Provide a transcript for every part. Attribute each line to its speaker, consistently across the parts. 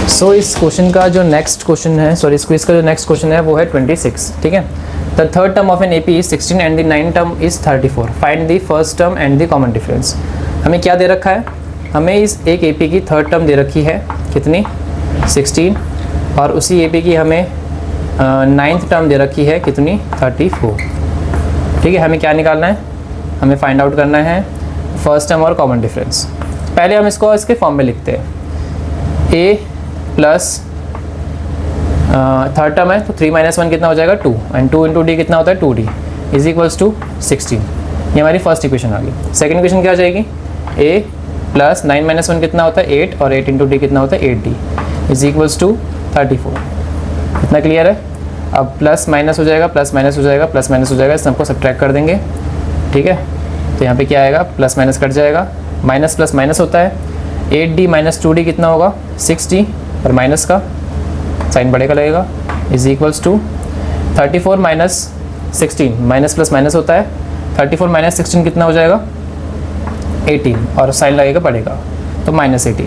Speaker 1: सो इस क्वेश्चन का जो नेक्स्ट क्वेश्चन है, सॉरी इस क्विज का जो नेक्स्ट क्वेश्चन है वो है 26, ठीक है। The third term of an AP is 16 and the nine term is 34, find the first term and the common difference. हमें क्या दे रखा है, हमें इस एक एपी की थर्ड टर्म दे रखी है कितनी 16, और उसी एपी की हमें नाइन्थ टर्म दे रखी है कितनी 34, ठीक है। हमें क्या निकालना है, हमें फाइंड आउट करना है फर्स्ट टर्म और कॉमन डिफरेंस। पहले हम इसको इसके फॉर्म में लिखते हैं, ए प्लस थर्ड टर्म है तो 3 - 1 कितना हो जाएगा 2, एंड 2 × d कितना होता है 2d इज इक्वल्स टू 16। ये हमारी फर्स्ट इक्वेशन आ गई। सेकंड इक्वेशन क्या आ जाएगी, a प्लस 9 - 1 कितना होता है 8, और 8 × d कितना होता है 8d इज इक्वल्स टू 34। इतना क्लियर है। अब प्लस माइनस हो जाएगा, प्लस माइनस हो जाएगा, प्लस माइनस हो जाएगा, इस सबको सब्ट्रैक्ट कर देंगे, ठीक है। तो यहाँ पे क्या आएगा, प्लस माइनस कट जाएगा, माइनस प्लस माइनस होता है, 8d - 2d कितना होगा 6d, और माइनस का साइन बढ़ेगा लगेगा is equals to 34 - 16, minus plus minus होता है, 34 - 16 कितना हो जाएगा 18, और साइन लगेगा बढ़ेगा तो -18।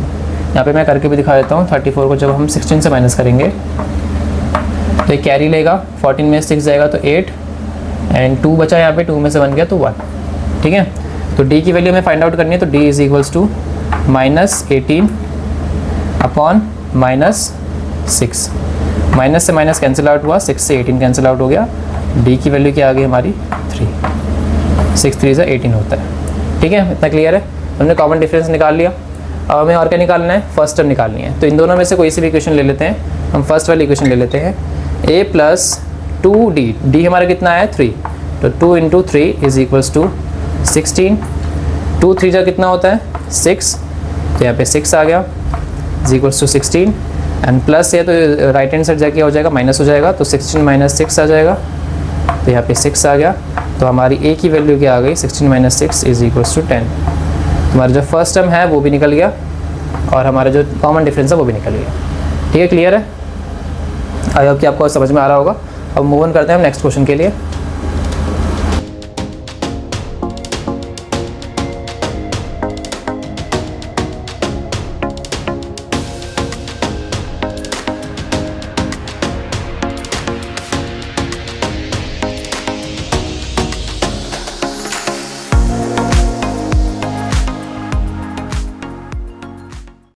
Speaker 1: यहाँ पे मैं करके भी दिखा देता हूँ। 34 को जब हम 16 से माइनस करेंगे तो ये कैरी लेगा, 14 में 6 जाएगा तो 8, एंड 2 बचा यहाँ पे, 2 में से 1 गया तो 1, ठीक है। तो d की वैल्यू हमें फाइंड आउट करनी है, तो d is equals to -18 upon -6, minus से माइनस कैंसिल आउट हुआ, 6 से 18 कैंसिल आउट हो गया, d की वैल्यू क्या आ गई हमारी 3, 6 3 से 18 होता है, ठीक है। इतना क्लियर है। हमने कॉमन डिफरेंस निकाल लिया। अब हमें और क्या निकालना है, फर्स्ट टर्म निकालनी है। तो इन दोनों में से कोई सी भी इक्वेशन ले लेते हैं। हम फर्स्ट वाली इक्वेशन ले लेते हैं, a प्लस 2d, d हमारा कितना है 3, तो 2 × 3 इज इक्वल्स टू 16, 2 3 जा कितना होता है 6, तो यहाँ पे 6 आ गया is equals to 16, and plus है तो राइट हैंड साइड जाके हो जाएगा माइनस हो जाएगा, तो 16 - 6 आ जाएगा, तो यहाँ पे 6 आ गया। तो हमारी a की वैल्यू क्या आ गई 16 - 6 इज इक्वल्स टू 10। हमारा जो फर्स्ट टर्म है वो भी निकल गया, और हमारा जो कॉमन डिफरेंस है वो भी निकल गया, ठीक है। क्लियर है, आई होप कि आपको समझ में आ रहा होगा। अब मूव ऑन करते हैं हम नेक्स्ट क्वेश्चन के लिए।